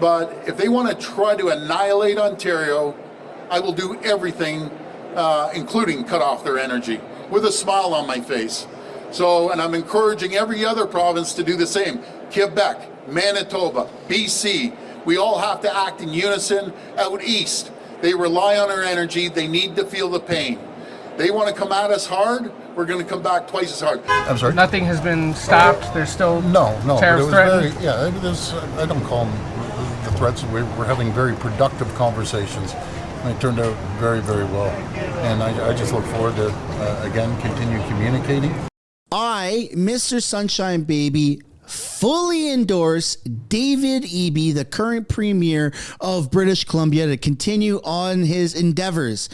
But if they want to try to annihilate Ontario, I will do everything, including cut off their energy, with a smile on my face. So, and I'm encouraging every other province to do the same. Quebec, Manitoba, BC, we all have to act in unison. Out east, they rely on our energy. They need to feel the pain. They want to come at us hard, we're going to come back twice as hard. I'm sorry? Nothing has been stopped? There's still tariffs threatened? I don't call them the threats. We're having very productive conversations. And it turned out very, very well. And I just look forward to, again, continue communicating. I, Mr. Sunshine Baby, fully endorse David Eby, the current premier of British Columbia, to continue on his endeavors.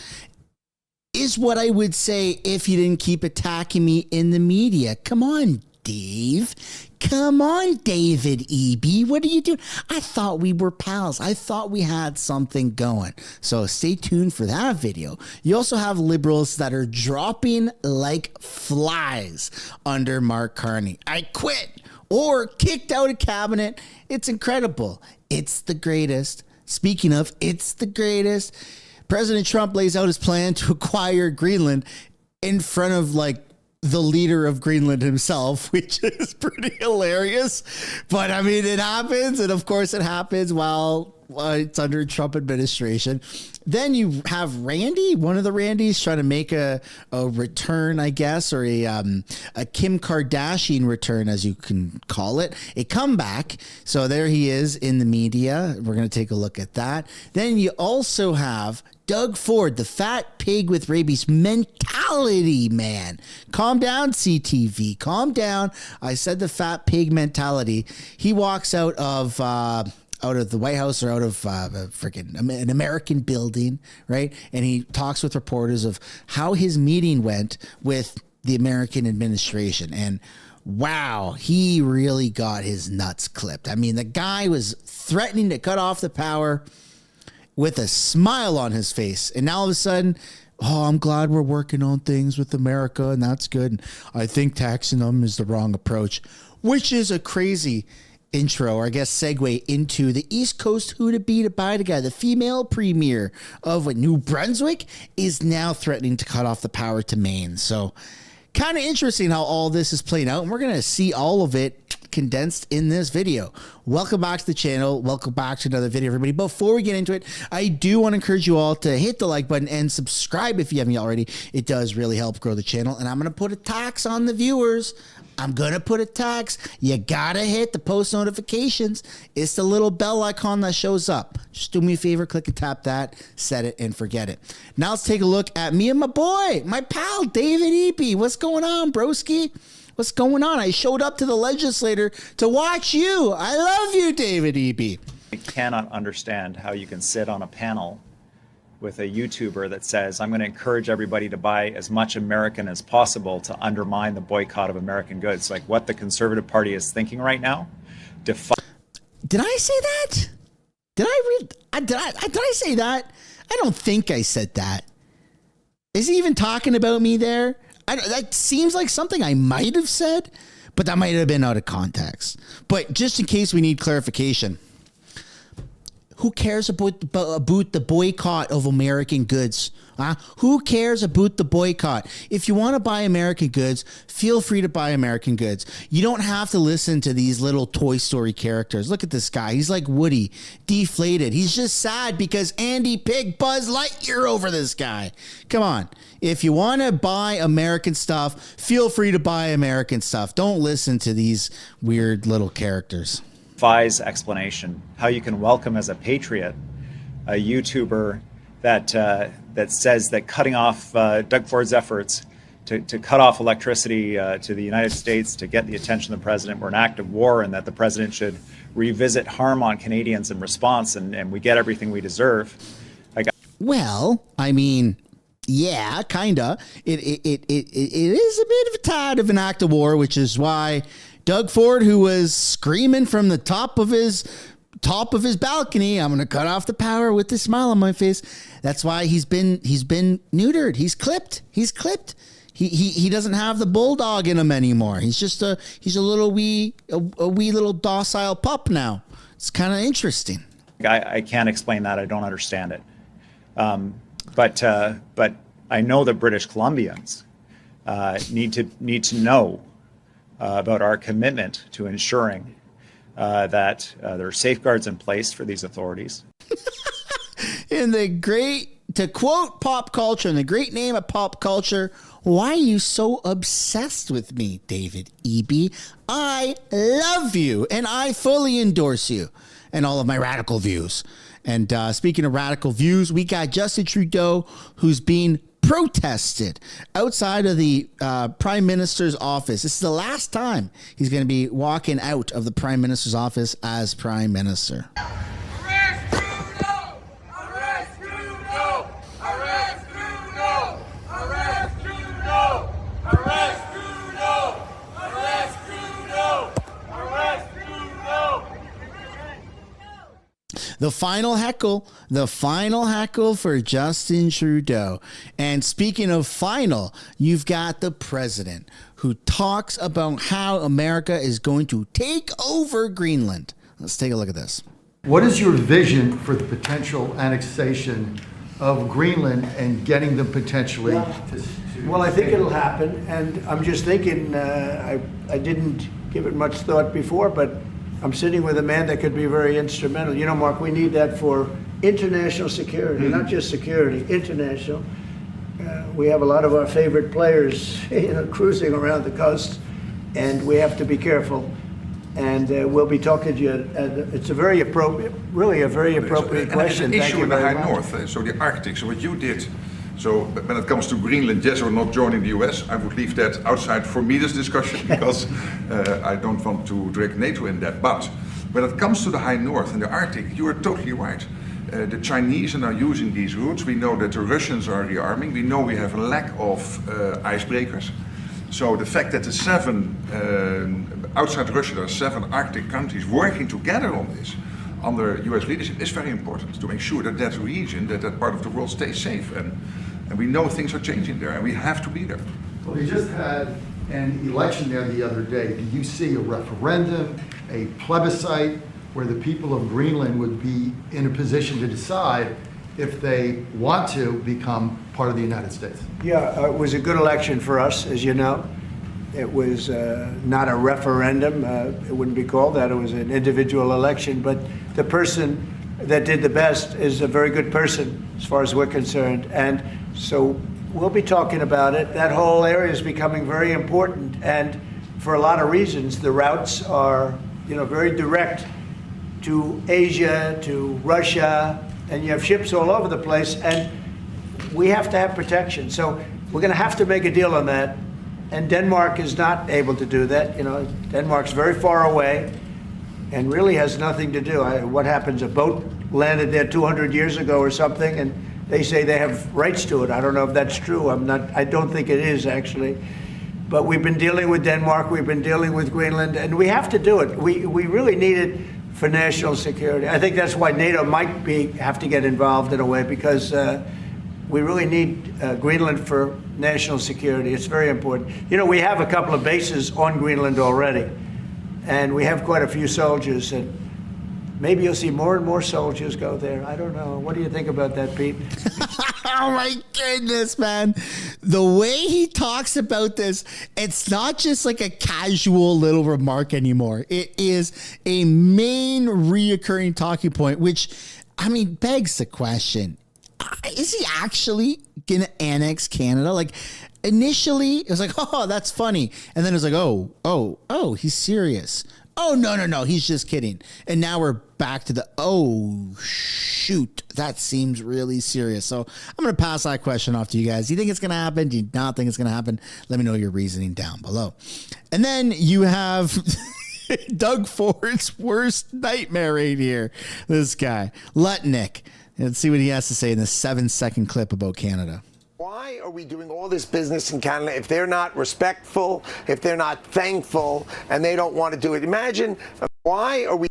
Is what I would say if he didn't keep attacking me in the media. Come on, Dave. Come on, David Eby. What are you doing? I thought we were pals. I thought we had something going. So stay tuned for that video. You also have Liberals that are dropping like flies under Mark Carney. I quit or kicked out of cabinet. It's incredible. It's the greatest. Speaking of, it's the greatest. President Trump lays out his plan to acquire Greenland in front of like the leader of Greenland himself, which is pretty hilarious. But I mean, it happens. And of course it happens while it's under Trump administration. Then you have Randy, one of the Randys, trying to make a return, I guess, or a Kim Kardashian return, as you can call it, a comeback. So there he is in the media. We're going to take a look at that. Then you also have Doug Ford, the fat pig with rabies mentality, man. Calm down, CTV. Calm down. I said the fat pig mentality. He walks out of the White House or out of an American building, right? And he talks with reporters of how his meeting went with the American administration. And wow, he really got his nuts clipped. I mean, the guy was threatening to cut off the power with a smile on his face. And now all of a sudden, oh, I'm glad we're working on things with America, and that's good. And I think taxing them is the wrong approach, which is a crazy intro, or I guess segue into the East Coast who to be to buy the guy. The female premier of New Brunswick is now threatening to cut off the power to Maine. So kind of interesting how all this is playing out, and we're going to see all of it condensed in this video. Welcome back to the channel. Welcome back to another video, everybody. Before we get into it, I do want to encourage you all to hit the like button and subscribe if you haven't already. It does really help grow the channel, and I'm going to put a tax on the viewers. I'm going to put a tax. You got to hit the post notifications. It's the little bell icon that shows up. Just do me a favor, click and tap that, set it and forget it. Now let's take a look at me and my boy, my pal, David Eby. What's going on, broski? What's going on? I showed up to the legislature to watch you. I love you, David Eby. I cannot understand how you can sit on a panel with a YouTuber that says, I'm going to encourage everybody to buy as much American as possible to undermine the boycott of American goods. Like what the Conservative Party is thinking right now. Did I say that? Did I say that? I don't think I said that. Is he even talking about me there? That seems like something I might have said, but that might have been out of context. But just in case we need clarification, who cares about the boycott of American goods? Who cares about the boycott? If you want to buy American goods, feel free to buy American goods. You don't have to listen to these little Toy Story characters. Look at this guy. He's like Woody, deflated. He's just sad because Andy picked Buzz Lightyear over this guy. Come on. If you want to buy American stuff, feel free to buy American stuff. Don't listen to these weird little characters. Defies explanation how you can welcome as a patriot a YouTuber that says that cutting off Doug Ford's efforts to cut off electricity to the United States to get the attention of the president were an act of war, and that the president should revisit harm on Canadians in response, and we get everything we deserve. Well, I mean, yeah, kinda. It is a bit of a tad of an act of war, which is why Doug Ford, who was screaming from the top of his balcony, I'm going to cut off the power with this smile on my face. That's why he's been neutered. He's clipped. He doesn't have the bulldog in him anymore. He's just a wee little docile pup now. It's kind of interesting. I can't explain that. I don't understand it. But I know that British Columbians need to know about our commitment to ensuring that there are safeguards in place for these authorities. To quote pop culture, in the great name of pop culture, why are you so obsessed with me, David Eby? I love you, and I fully endorse you and all of my radical views. And speaking of radical views, we got Justin Trudeau, who's being protested outside of the Prime Minister's office. This is the last time he's going to be walking out of the Prime Minister's office as Prime Minister. Arrest Trudeau! Arrest Trudeau! Arrest Trudeau! Arrest Trudeau! Arrest Trudeau! Arrest Trudeau! Arrest Trudeau! The final heckle for Justin Trudeau. And speaking of final, you've got the president who talks about how America is going to take over Greenland. Let's take a look at this. What is your vision for the potential annexation of Greenland and getting them potentially to Well, I think it'll happen, and I'm just thinking, I didn't give it much thought before, but I'm sitting with a man that could be very instrumental. You know, Mark, we need that for international security, not just security, international. We have a lot of our favorite players, cruising around the coast, and we have to be careful. And we'll be talking to you. It's a very appropriate, really a very appropriate question. It's an issue in the High North, so the Arctic. So what you did. So when it comes to Greenland, yes or not joining the US, I would leave that outside for me, this discussion, because I don't want to drag NATO in that. But when it comes to the High North and the Arctic, you are totally right. The Chinese are now using these routes. We know that the Russians are rearming. We know we have a lack of icebreakers. So the fact that the outside Russia, there are 7 Arctic countries working together on this under US leadership is very important to make sure that that region, that part of the world stays safe. And we know things are changing there, and we have to be there. Well, we just had an election there the other day. Do you see a referendum, a plebiscite, where the people of Greenland would be in a position to decide if they want to become part of the United States? Yeah, it was a good election for us, as you know. It was not a referendum. It wouldn't be called that. It was an individual election. But the person that did the best is a very good person, as far as we're concerned. And so we'll be talking about it. That whole area is becoming very important. And for a lot of reasons, the routes are, very direct to Asia, to Russia, and you have ships all over the place. And we have to have protection. So we're going to have to make a deal on that. And Denmark is not able to do that. Denmark's very far away and really has nothing to do. What happens? A boat landed there 200 years ago or something, and they say they have rights to it. I don't know if that's true. I don't think it is, actually. But we've been dealing with Denmark. We've been dealing with Greenland, and we have to do it. We really need it for national security. I think that's why NATO might have to get involved in a way, because we really need Greenland for national security. It's very important. We have a couple of bases on Greenland already, and we have quite a few soldiers, and maybe you'll see more and more soldiers go there. I don't know. What do you think about that, Pete? Oh my goodness, man. The way he talks about this, it's not just like a casual little remark anymore. It is a main reoccurring talking point, which, begs the question. Is he actually going to annex Canada? Like, initially, it was like, oh, that's funny. And then it was like, oh, he's serious. Oh, no, he's just kidding. And now we're back to the, oh, shoot, that seems really serious. So I'm going to pass that question off to you guys. Do you think it's going to happen? Do you not think it's going to happen? Let me know your reasoning down below. And then you have Doug Ford's worst nightmare right here. This guy, Lutnick. Let's see what he has to say in this 7-second clip about Canada. Why are we doing all this business in Canada if they're not respectful, if they're not thankful, and they don't want to do it? Imagine, why are we...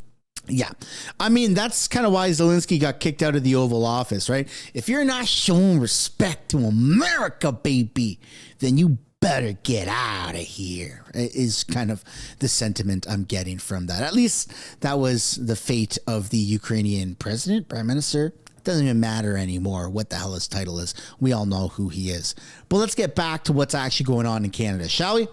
Yeah. That's kind of why Zelensky got kicked out of the Oval Office, right? If you're not showing respect to America, baby, then you better get out of here, is kind of the sentiment I'm getting from that. At least that was the fate of the Ukrainian president, prime minister. It doesn't even matter anymore what the hell his title is. We all know who he is. But let's get back to what's actually going on in Canada, shall we?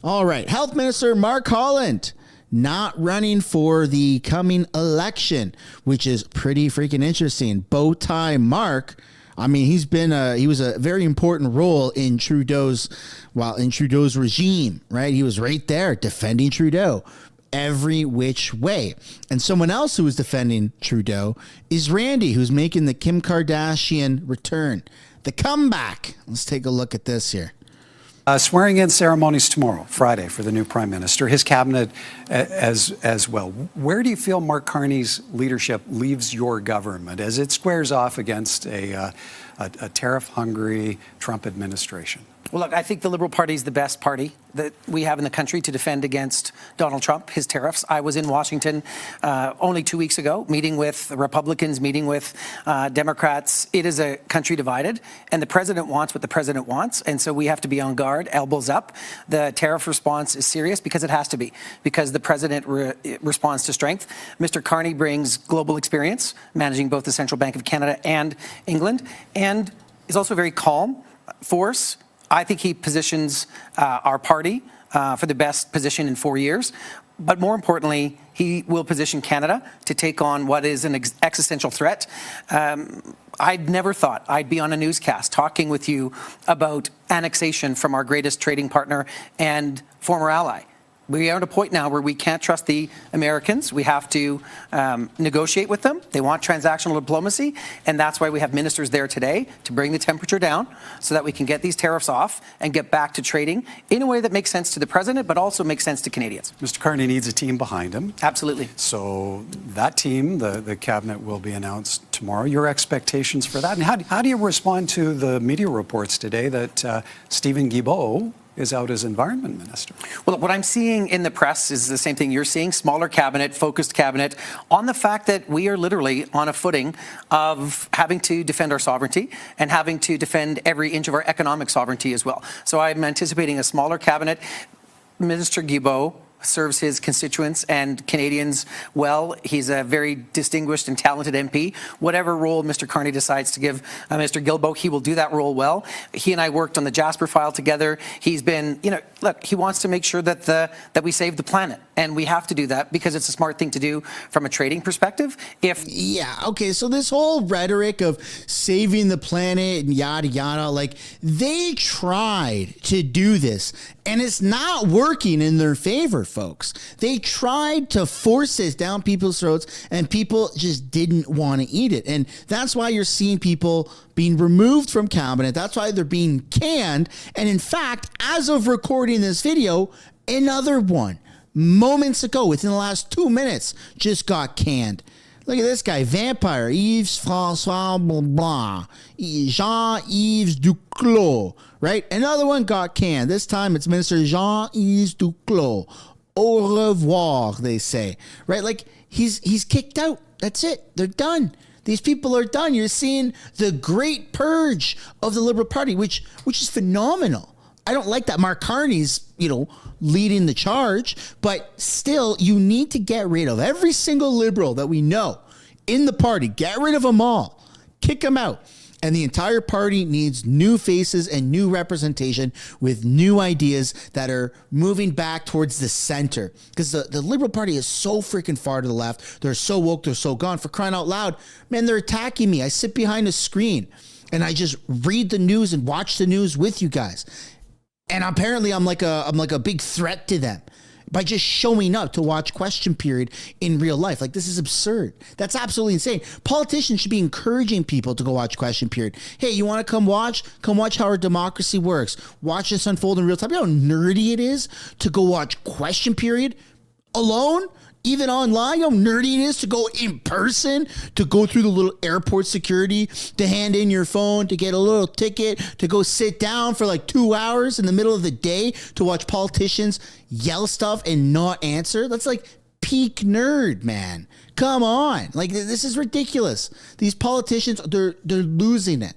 All right. Health Minister Mark Holland not running for the coming election, which is pretty freaking interesting. Bow tie Mark. I mean, he was a very important role in Trudeau's regime, right? He was right there defending Trudeau every which way. And someone else who was defending Trudeau is Randy, who's making the Kim Kardashian return, the comeback. Let's take a look at this here. Swearing in ceremonies tomorrow, Friday, for the new prime minister, his cabinet as well. Where do you feel Mark Carney's leadership leaves your government as it squares off against a tariff-hungry Trump administration? Well, look, I think the Liberal Party is the best party that we have in the country to defend against Donald Trump, his tariffs. I was in Washington only 2 weeks ago, meeting with Republicans, meeting with Democrats. It is a country divided, and the president wants what the president wants, and so we have to be on guard, elbows up. The tariff response is serious because it has to be, because the president responds to strength. Mr. Carney brings global experience, managing both the Central Bank of Canada and England, and is also a very calm force. I think he positions our party for the best position in 4 years. But more importantly, he will position Canada to take on what is an existential threat. I'd never thought I'd be on a newscast talking with you about annexation from our greatest trading partner and former ally. We are at a point now where we can't trust the Americans. We have to negotiate with them. They want transactional diplomacy, and that's why we have ministers there today to bring the temperature down so that we can get these tariffs off and get back to trading in a way that makes sense to the president, but also makes sense to Canadians. Mr. Carney needs a team behind him. Absolutely. So that team, the cabinet, will be announced tomorrow. Your expectations for that? And how do you respond to the media reports today that Stephen Guilbeault is out as environment minister? Well, what I'm seeing in the press is the same thing you're seeing, smaller cabinet, focused cabinet, on the fact that we are literally on a footing of having to defend our sovereignty and having to defend every inch of our economic sovereignty as well. So I'm anticipating a smaller cabinet. Minister Guilbeault serves his constituents and Canadians well. He's a very distinguished and talented MP. Whatever role Mr. Carney decides to give Mr. Guilbeault, he will do that role well. He and I worked on the Jasper file together. He's been, look, he wants to make sure that we save the planet. And we have to do that because it's a smart thing to do from a trading perspective. Okay, so this whole rhetoric of saving the planet and yada yada, like, they tried to do this and it's not working in their favor, folks. They tried to force this down people's throats and people just didn't want to eat it. And that's why you're seeing people being removed from cabinet. That's why they're being canned. And in fact, as of recording this video, another one moments ago, within the last 2 minutes, just got canned. Look at this guy, Vampire, Yves François Blanc, Jean-Yves Duclos, right? Another one got canned. This time it's Minister Jean-Yves Duclos. Au revoir, they say, right? Like, he's kicked out. That's it. They're done. These people are done. You're seeing the great purge of the Liberal Party, which is phenomenal. I don't like that Mark Carney's, leading the charge, but still, you need to get rid of every single Liberal that we know in the party. Get rid of them all. Kick them out. And the entire party needs new faces and new representation with new ideas that are moving back towards the center. Because the Liberal Party is so freaking far to the left. They're so woke. They're so gone. For crying out loud, man, they're attacking me. I sit behind a screen and I just read the news and watch the news with you guys. And apparently I'm like a big threat to them by just showing up to watch Question Period in real life. Like, this is absurd. That's absolutely insane. Politicians should be encouraging people to go watch Question Period. Hey, you want to come watch how our democracy works. Watch this unfold in real time. You know how nerdy it is to go watch Question Period alone? Even online, you know how nerdy it is to go in person, to go through the little airport security, to hand in your phone, to get a little ticket, to go sit down for like 2 hours in the middle of the day to watch politicians yell stuff and not answer. That's like peak nerd, man. Come on. Like, this is ridiculous. These politicians, they're losing it.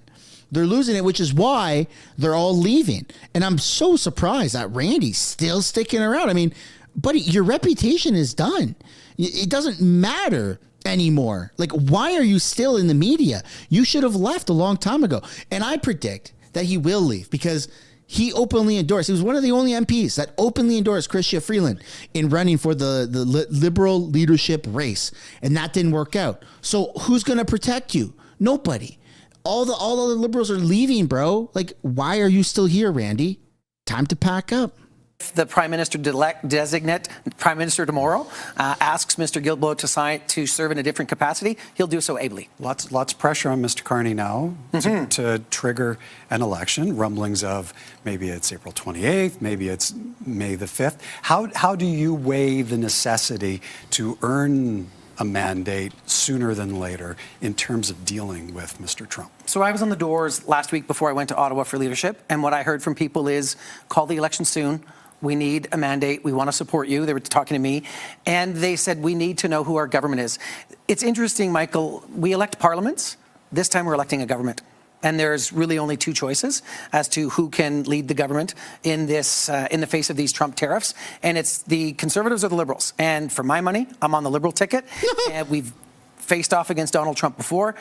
They're losing it, which is why they're all leaving. And I'm so surprised that Randy's still sticking around. I mean, buddy, your reputation is done. It doesn't matter anymore. Like, why are you still in the media? You should have left a long time ago. And I predict that he will leave because he openly endorsed. He was one of the only MPs that openly endorsed Chrystia Freeland in running for the liberal leadership race. And that didn't work out. So who's going to protect you? Nobody. All the other liberals are leaving, bro. Like, why are you still here, Randy? Time to pack up. If the Prime Minister designate Prime Minister tomorrow asks Mr. Guilbeault to serve in a different capacity, he'll do so ably. Lots of pressure on Mr. Carney now to trigger an election. Rumblings of maybe it's April 28th, maybe it's May the 5th. How do you weigh the necessity to earn a mandate sooner than later in terms of dealing with Mr. Trump? So I was on the doors last week before I went to Ottawa for leadership, and what I heard from people is call the election soon. We need a mandate. We want to support you. They were talking to me, and they said we need to know who our government is. It's interesting, Michael. We elect parliaments. This time we're electing a government. And there's really only two choices as to who can lead the government in this, in the face of these Trump tariffs. And it's the Conservatives or the Liberals. And for my money, I'm on the Liberal ticket. And we've faced off against Donald Trump before.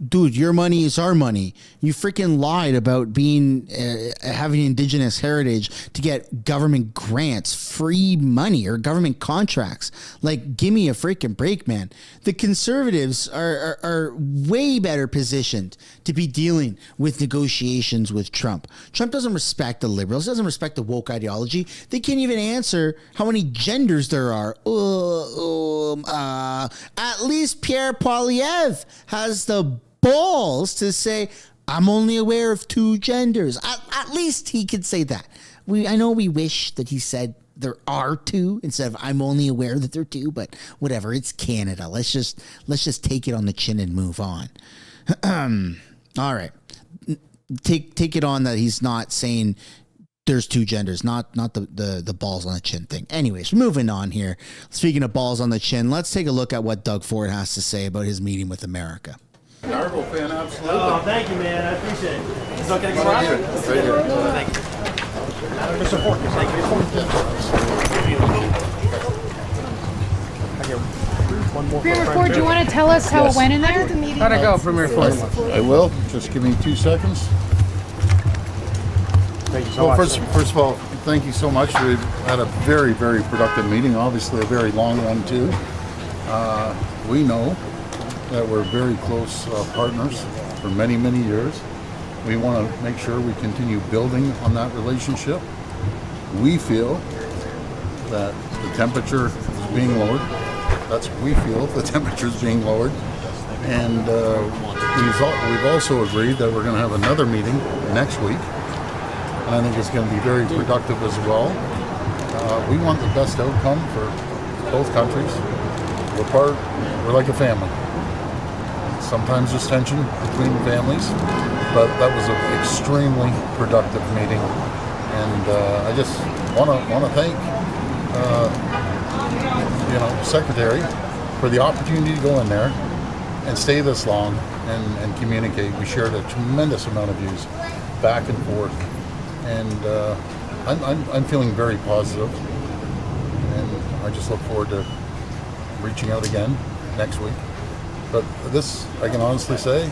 Dude, your money is our money. You freaking lied about being having Indigenous heritage to get government grants, free money, or government contracts. Like, give me a freaking break, man. The Conservatives are way better positioned to be dealing with negotiations with Trump. Trump doesn't respect the Liberals, doesn't respect the woke ideology. They can't even answer how many genders there are. At least Pierre Poilievre has the balls to say, I'm only aware of two genders. At least he could say that. I know we wish that he said there are two instead of I'm only aware that there are two, but whatever. It's Canada. Let's just take it on the chin and move on. All right. Take it on that he's not saying there's two genders, not the balls on the chin thing. Anyways, moving on here. Speaking of balls on the chin, let's take a look at what Doug Ford has to say about his meeting with America. Narvo fan, absolutely. Oh, thank you, man. I appreciate it. Is it okay to go out? Right here. Thank you. Mr. Ford, thank you. Premier Ford, do you want to tell us how it went in there? How'd it go, Premier Ford? I will. Just give me 2 seconds. Thank you so much. First of all, thank you so much. We've had a very, very productive meeting. Obviously, a very long one too. We know that we're very close partners for many, many years. We want to make sure we continue building on that relationship. We feel that the temperature is being lowered. That's what we feel. The temperature is being lowered. And we've also agreed that we're going to have another meeting next week. And I think it's going to be very productive as well. We want the best outcome for both countries. We're like a family. Sometimes there's tension between families, but that was an extremely productive meeting. And I just want to thank Secretary for the opportunity to go in there and stay this long and communicate. We shared a tremendous amount of views back and forth. And I'm feeling very positive, and I just look forward to reaching out again next week. But this, I can honestly say,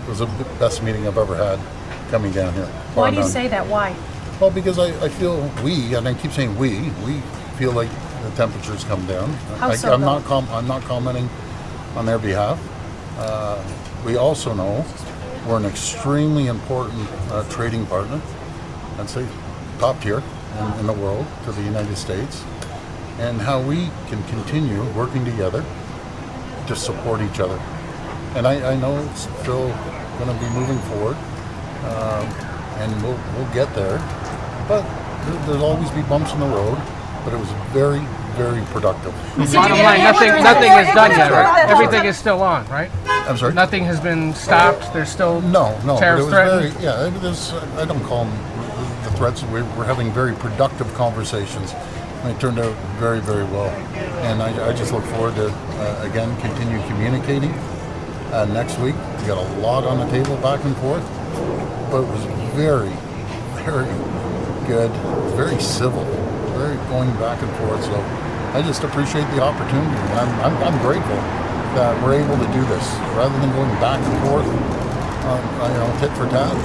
was the best meeting I've ever had coming down here. Why do you say that? Why? Well, because I feel and I keep saying we feel like the temperature's come down. How so, I'm not commenting on their behalf. We also know we're an extremely important trading partner. I'd say top tier in the world to the United States, and how we can continue working together to support each other. And I know it's still going to be moving forward, and we'll get there, but there'll always be bumps in the road, but it was very, very productive. Bottom line, nothing is done yet, right? Everything is still on, right? I'm sorry? Nothing has been stopped. There's still tariffs threatened? I don't call them the threats. We're having very productive conversations. And it turned out very, very well. And I just look forward to, again, continue communicating. Next week, we got a lot on the table back and forth. but it was very, very good, very civil, very going back and forth. So I just appreciate the opportunity. I'm grateful that we're able to do this rather than going back and forth, tit for tat.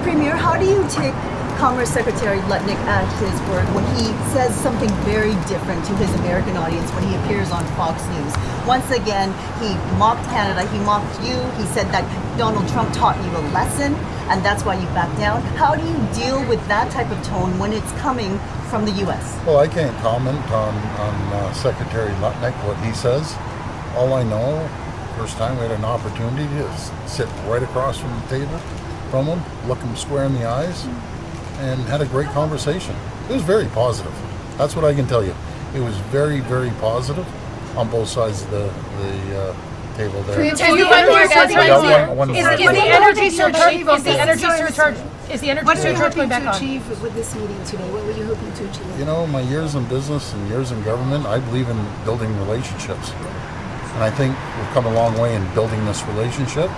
Premier, how do you take Commerce Secretary Lutnick at his word when he says something very different to his American audience when he appears on Fox News? Once again, he mocked Canada, he mocked you, he said that Donald Trump taught you a lesson, and that's why you backed down. How do you deal with that type of tone when it's coming from the U.S.? Well, I can't comment on Secretary Lutnick, what he says. All I know, first time we had an opportunity to sit right across from the table from him, look him square in the eyes, and had a great conversation. It was very positive. That's what I can tell you. It was very, very positive on both sides of the table there. Is the energy surcharge going back on? What were you hoping to achieve with this meeting today? What were you hoping to achieve? You know, my years in business and years in government, I believe in building relationships. And I think we've come a long way in building this relationship.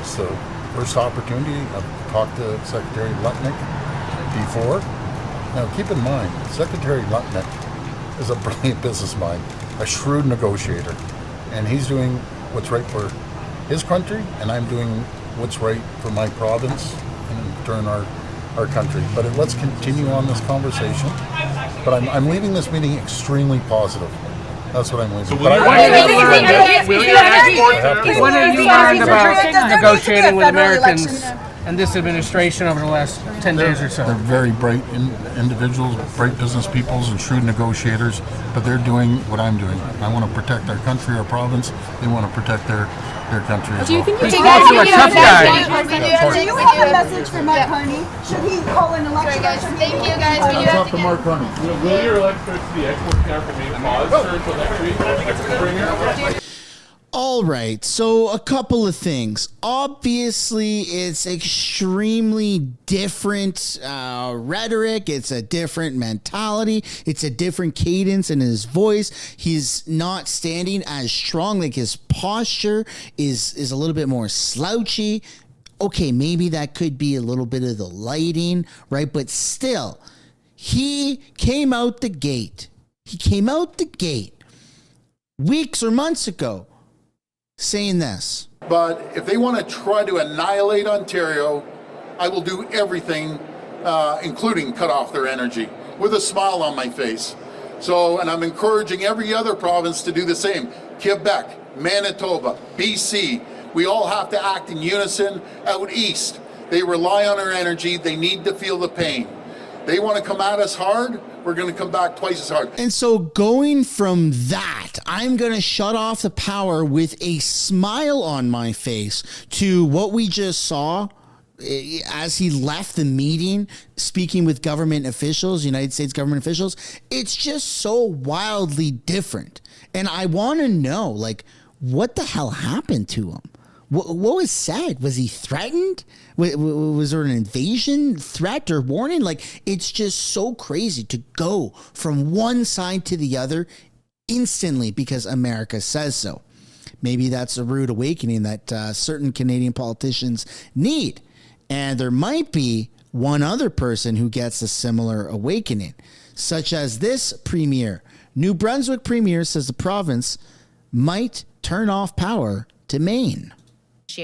It's the first opportunity. I've talked to Secretary Lutnick before. Now, keep in mind, Secretary Lutnick is a brilliant business mind, a shrewd negotiator, and he's doing what's right for his country, and I'm doing what's right for my province and in turn our country. But let's continue on this conversation. But I'm leaving this meeting extremely positive. That's what I'm leaving. So what have you learned about negotiating with Americans and this administration over the last 10 days or so? They're very bright individuals, bright business peoples, and shrewd negotiators, but they're doing what I'm doing. I want to protect our country, our province. They want to protect their country as well. He's also a tough guy. Do you have a message for Mark Carney? Should he call an election? Thank you, guys. I'll talk to Mark Carney. Will your electricity export cap remain paused until next week? All right, so a couple of things. Obviously, it's extremely different rhetoric. It's a different mentality. It's a different cadence in his voice. He's not standing as strong. Like his posture is a little bit more slouchy. Okay, maybe that could be a little bit of the lighting, right? But still, he came out the gate. Weeks or months ago, saying this. But if they want to try to annihilate Ontario, I will do everything, including cut off their energy, with a smile on my face. So, and I'm encouraging every other province to do the same. Quebec, Manitoba, BC, we all have to act in unison. Out east, they rely on our energy. They need to feel the pain. They want to come at us hard, we're going to come back twice as hard. And so going from that, I'm going to shut off the power with a smile on my face, to what we just saw as he left the meeting, speaking with government officials, United States government officials. It's just so wildly different. And I want to know, like, what the hell happened to him? What was said? Was he threatened? Was there an invasion threat or warning? Like, it's just so crazy to go from one side to the other instantly because America says so. Maybe that's a rude awakening that certain Canadian politicians need. And there might be one other person who gets a similar awakening, such as this premier. New Brunswick premier says the province might turn off power to Maine.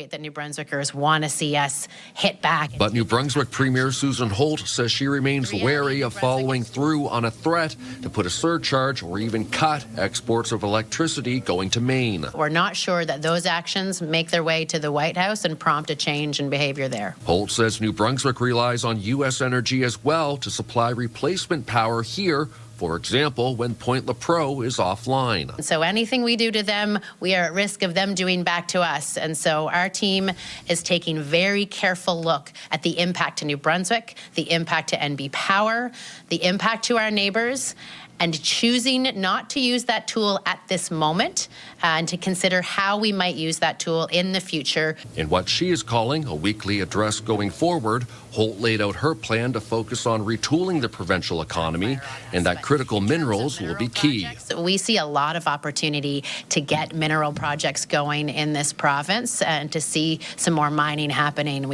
That New Brunswickers want to see us hit back. But New Brunswick Premier Susan Holt says she remains wary of following through on a threat to put a surcharge or even cut exports of electricity going to Maine. We're not sure that those actions make their way to the White House and prompt a change in behavior there. Holt says New Brunswick relies on U.S. energy as well to supply replacement power here. For example, when Point Lepreau is offline. So anything we do to them, we are at risk of them doing back to us. And so our team is taking very careful look at the impact to New Brunswick, the impact to NB Power, the impact to our neighbors. and choosing not to use that tool at this moment and to consider how we might use that tool in the future. In what she is calling a weekly address going forward, Holt laid out her plan to focus on retooling the provincial economy and that critical minerals will be key. We see a lot of opportunity to get mineral projects going in this province and to see some more mining happening.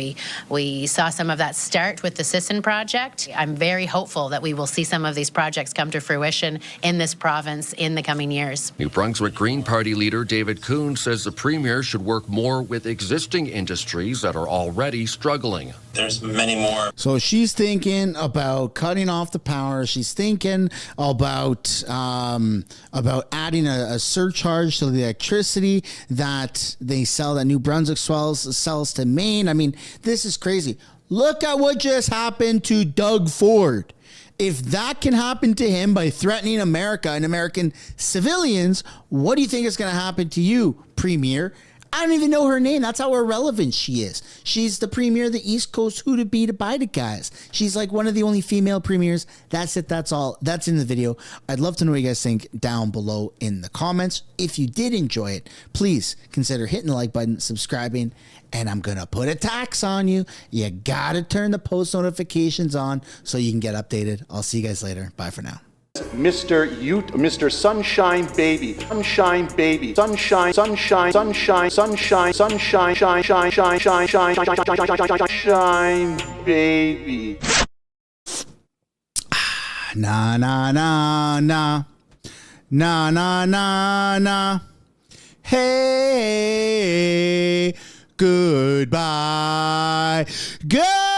We saw some of that start with the Sisson project. I'm very hopeful that we will see some of these projects come to fruition in this province in the coming years. New Brunswick Green Party leader David Coon says the Premier should work more with existing industries that are already struggling. There's many more. So she's thinking about cutting off the power. She's thinking about adding a surcharge to the electricity that they sell, that New Brunswick sells to Maine. I mean, this is crazy. Look at what just happened to Doug Ford. If that can happen to him by threatening America and American civilians, what do you think is going to happen to you, Premier? I don't even know her name. That's how irrelevant she is. She's the premier of the East Coast who to be to buy the guys. She's like one of the only female premiers. That's it. That's all. That's in the video. I'd love to know what you guys think down below in the comments. If you did enjoy it, please consider hitting the like button, subscribing, and I'm going to put a tax on you. You got to turn the post notifications on so you can get updated. I'll see you guys later. Bye for now. Mr. Sunshine Baby, Sunshine Baby, Sunshine, Sunshine, Sunshine, Sunshine, Sunshine, Shine, Shine, Shine, Shine, Shine, Shine, Shine Baby. Na na na na na na na na. Hey, goodbye. Good.